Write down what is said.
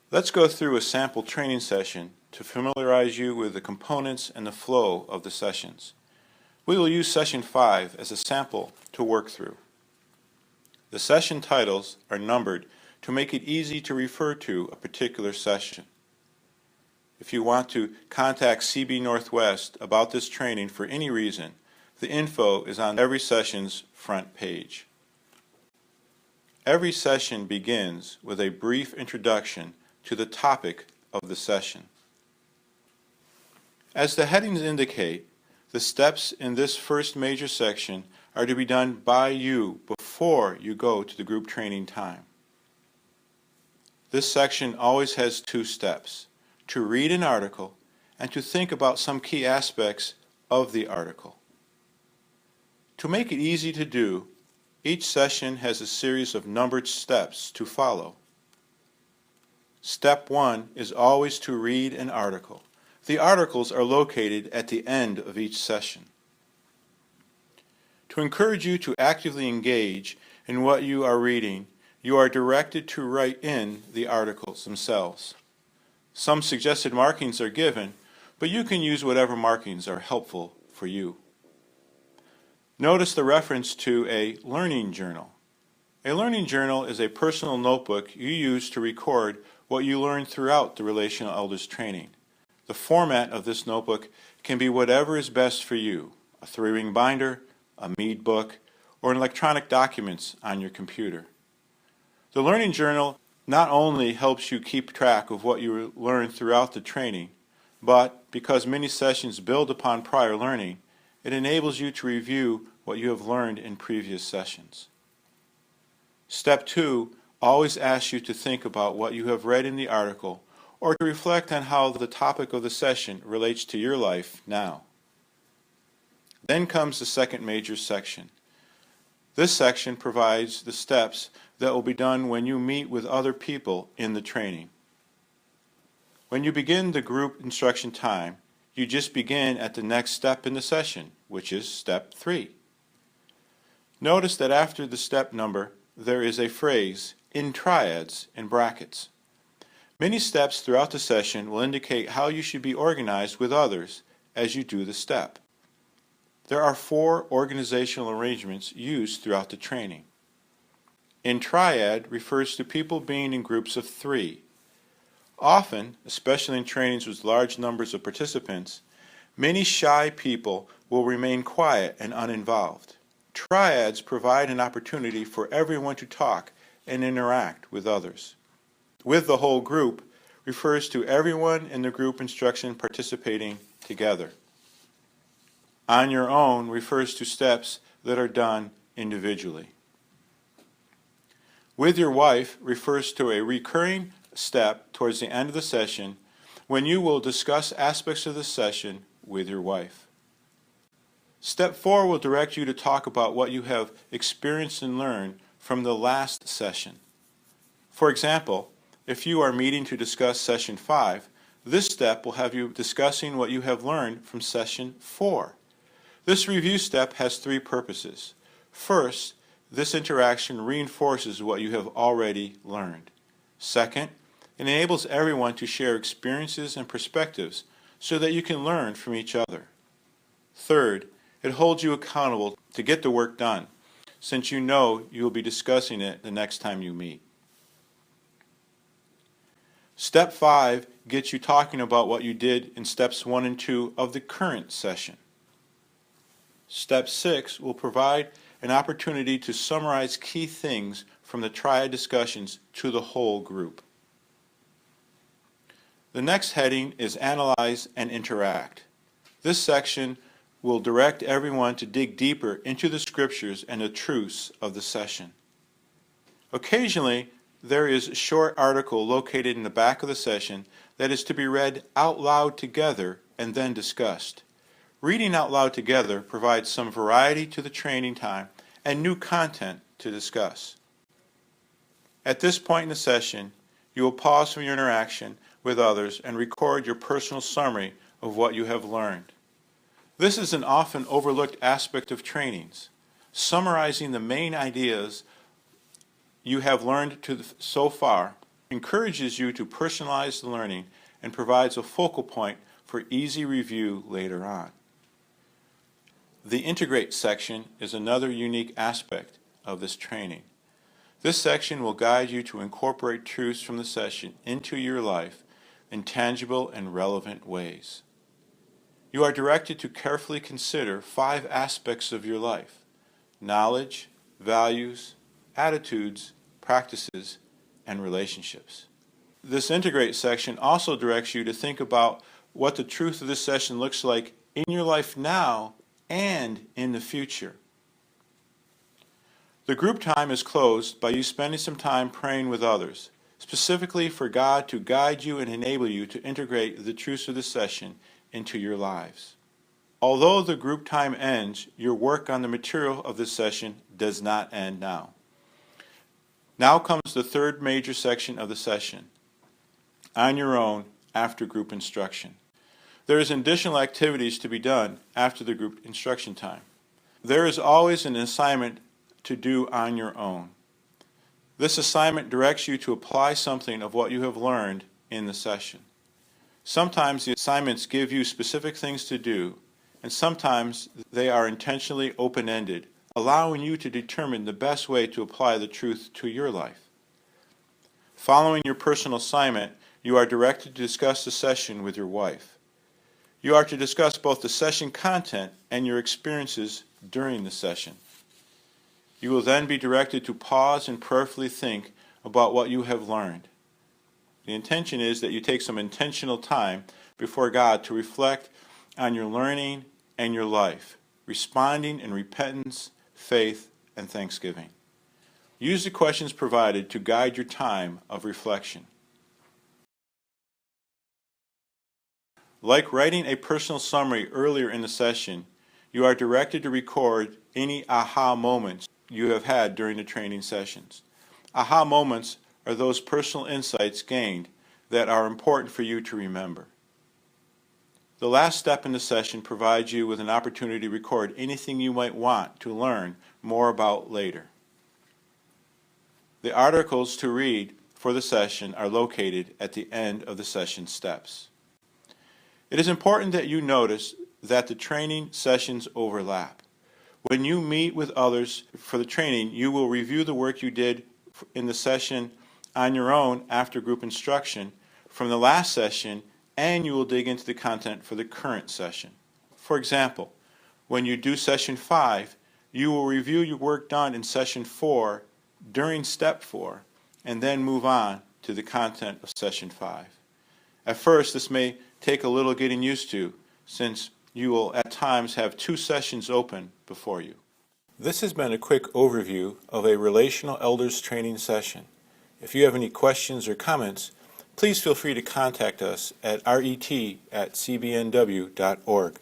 Let's go through a sample training session to familiarize you with the components and the flow of the sessions. We will use session 5 as a sample to work through. The session titles are numbered to make it easy to refer to a particular session. If you want to contact CB Northwest about this training for any reason, the info is on every session's front page. Every session begins with a brief introduction to the topic of the session. As the headings indicate, the steps in this first major section are to be done by you before you go to the group training time. This section always has 2 steps: to read an article and to think about some key aspects of the article. To make it easy to do, each session has a series of numbered steps to follow. Step 1 is always to read an article. The articles are located at the end of each session. To encourage you to actively engage in what you are reading, you are directed to write in the articles themselves. Some suggested markings are given, but you can use whatever markings are helpful for you. Notice the reference to a learning journal. A learning journal is a personal notebook you use to record what you learned throughout the Relational Elders Training. The format of this notebook can be whatever is best for you: a 3-ring binder, a Mead book, or electronic documents on your computer. The learning journal not only helps you keep track of what you learned throughout the training, but because many sessions build upon prior learning, it enables you to review what you have learned in previous sessions. Step 2 always asks you to think about what you have read in the article or to reflect on how the topic of the session relates to your life now. Then comes the second major section. This section provides the steps that will be done when you meet with other people in the training. When you begin the group instruction time, you just begin at the next step in the session, which is step 3. Notice that after the step number, there is a phrase, in triads, in brackets. Many steps throughout the session will indicate how you should be organized with others as you do the step. There are 4 organizational arrangements used throughout the training. In triad refers to people being in groups of 3. Often, especially in trainings with large numbers of participants, many shy people will remain quiet and uninvolved. Triads provide an opportunity for everyone to talk and interact with others. With the whole group refers to everyone in the group instruction participating together. On your own refers to steps that are done individually. With your wife refers to a recurring step towards the end of the session when you will discuss aspects of the session with your wife. Step 4 will direct you to talk about what you have experienced and learned from the last session. For example, if you are meeting to discuss session 5, this step will have you discussing what you have learned from session 4. This review step has 3 purposes. First, this interaction reinforces what you have already learned. Second, it enables everyone to share experiences and perspectives so that you can learn from each other. Third, it holds you accountable to get the work done, since you know you will be discussing it the next time you meet. Step 5 gets you talking about what you did in steps 1 and 2 of the current session. Step 6 will provide an opportunity to summarize key things from the triad discussions to the whole group. The next heading is Analyze and Interact. This section will direct everyone to dig deeper into the scriptures and the truths of the session. Occasionally, there is a short article located in the back of the session that is to be read out loud together and then discussed. Reading out loud together provides some variety to the training time and new content to discuss. At this point in the session, you will pause from your interaction with others and record your personal summary of what you have learned. This is an often overlooked aspect of trainings, summarizing the main ideas you have learned so far encourages you to personalize the learning and provides a focal point for easy review later on. The Integrate section is another unique aspect of this training. This section will guide you to incorporate truths from the session into your life in tangible and relevant ways. You are directed to carefully consider 5 aspects of your life: knowledge, values, attitudes, practices, and relationships. This Integrate section also directs you to think about what the truth of this session looks like in your life now and in the future. The group time is closed by you spending some time praying with others, specifically for God to guide you and enable you to integrate the truths of this session into your lives. Although the group time ends, your work on the material of this session does not end now. Now comes the third major section of the session, on your own after group instruction. There is additional activities to be done after the group instruction time. There is always an assignment to do on your own. This assignment directs you to apply something of what you have learned in the session. Sometimes the assignments give you specific things to do, and sometimes they are intentionally open-ended, allowing you to determine the best way to apply the truth to your life. Following your personal assignment, you are directed to discuss the session with your wife. You are to discuss both the session content and your experiences during the session. You will then be directed to pause and prayerfully think about what you have learned. The intention is that you take some intentional time before God to reflect on your learning and your life, responding in repentance, faith, and thanksgiving. Use the questions provided to guide your time of reflection. Like writing a personal summary earlier in the session, you are directed to record any aha moments you have had during the training sessions. Aha moments are those personal insights gained that are important for you to remember. The last step in the session provides you with an opportunity to record anything you might want to learn more about later. The articles to read for the session are located at the end of the session steps. It is important that you notice that the training sessions overlap. When you meet with others for the training, you will review the work you did in the session on your own after group instruction from the last session, and you will dig into the content for the current session. For example, when you do session 5, you will review your work done in session 4 during step 4, and then move on to the content of session 5. At first, this may take a little getting used to, since you will at times have 2 sessions open before you. This has been a quick overview of a Relational Elders Training session. If you have any questions or comments, please feel free to contact us at ret@cbnw.org.